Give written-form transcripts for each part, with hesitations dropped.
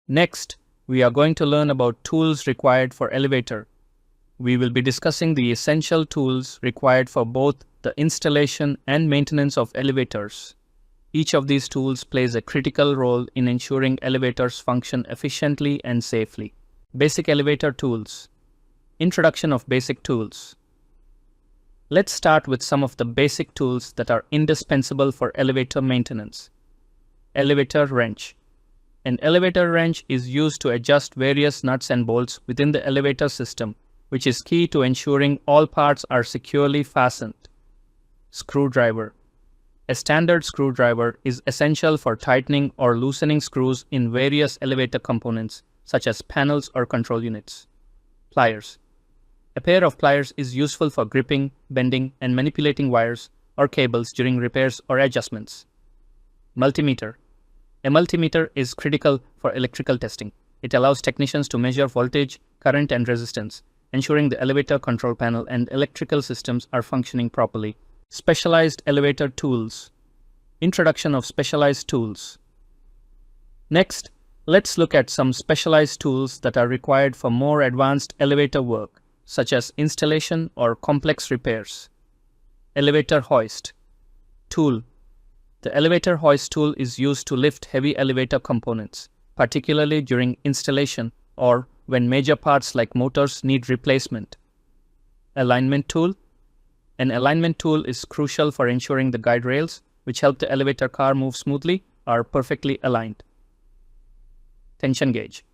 Next, we are going to learn about tools required for elevator. We will be discussing the essential tools required for both the installation and maintenance of elevators. Each of these tools plays a critical role in ensuring elevators function efficiently and safely. Basic elevator tools. Introduction of basic tools. Let's start with some of the basic tools that are indispensable for elevator maintenance. Elevator wrench. An elevator wrench is used to adjust various nuts and bolts within the elevator system, which is key to ensuring all parts are securely fastened. Screwdriver. A standard screwdriver is essential for tightening or loosening screws in various elevator components, such as panels or control units. Pliers. A pair of pliers is useful for gripping, bending, and manipulating wires or cables during repairs or adjustments. Multimeter. A multimeter is critical for electrical testing. It allows technicians to measure voltage, current, and resistance, ensuring the elevator control panel and electrical systems are functioning properly. Specialized elevator tools. Introduction of specialized tools. Next, let's look at some specialized tools that are required for more advanced elevator work, such as installation or complex repairs. Elevator hoist. Tool. The elevator hoist tool is used to lift heavy elevator components, particularly during installation or when major parts like motors need replacement. Alignment tool. An alignment tool is crucial for ensuring the guide rails, which help the elevator car move smoothly, are perfectly aligned. Tension gauge.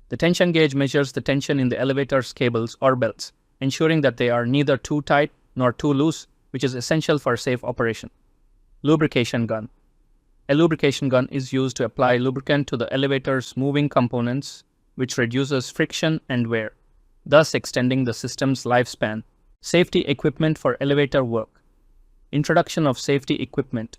The tension gauge measures the tension in the elevator's cables or belts, ensuring that they are neither too tight nor too loose, which is essential for safe operation. Lubrication gun. A lubrication gun is used to apply lubricant to the elevator's moving components, which reduces friction and wear, thus extending the system's lifespan. Safety equipment for elevator work. Introduction of safety equipment.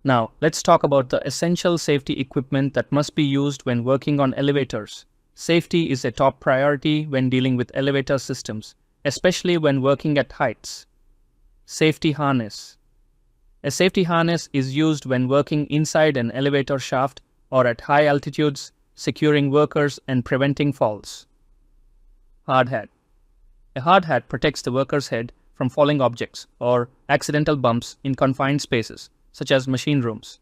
Now, let's talk about the essential safety equipment that must be used when working on elevators. Safety is a top priority when dealing with elevator systems, especially when working at heights. Safety harness. A safety harness is used when working inside an elevator shaft or at high altitudes, securing workers and preventing falls. Hard hat. A hard hat protects the worker's head from falling objects or accidental bumps in confined spaces, such as machine rooms.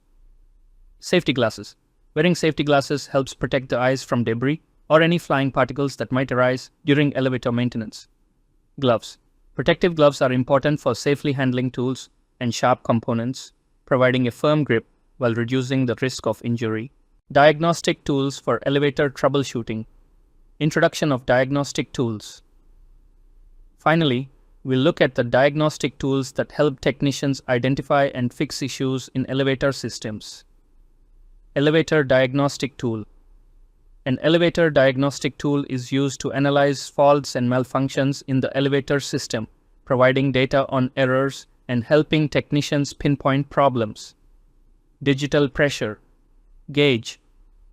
Safety glasses. Wearing safety glasses helps protect the eyes from debris or any flying particles that might arise during elevator maintenance. Gloves. Protective gloves are important for safely handling tools and sharp components, providing a firm grip while reducing the risk of injury. Diagnostic tools for elevator troubleshooting. Introduction of diagnostic tools. Finally, we'll look at the diagnostic tools that help technicians identify and fix issues in elevator systems. Elevator diagnostic tool. An elevator diagnostic tool is used to analyze faults and malfunctions in the elevator system, providing data on errors and helping technicians pinpoint problems. Digital pressure gauge.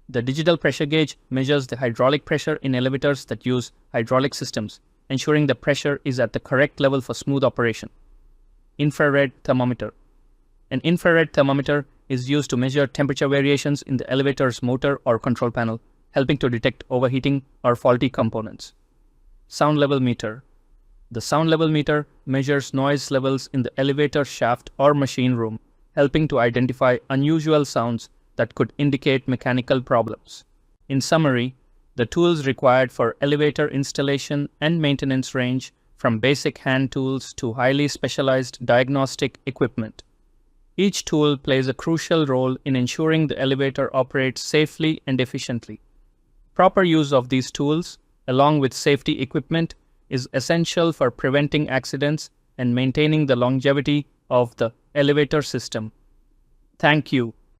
The digital pressure gauge measures the hydraulic pressure in elevators that use hydraulic systems, ensuring the pressure is at the correct level for smooth operation. Infrared thermometer. An infrared thermometer is used to measure temperature variations in the elevator's motor or control panel, helping to detect overheating or faulty components. Sound level meter. The sound level meter measures noise levels in the elevator shaft or machine room, helping to identify unusual sounds that could indicate mechanical problems. In summary, the tools required for elevator installation and maintenance range from basic hand tools to highly specialized diagnostic equipment. Each tool plays a crucial role in ensuring the elevator operates safely and efficiently. Proper use of these tools, along with safety equipment, is essential for preventing accidents and maintaining the longevity of the elevator system. Thank you.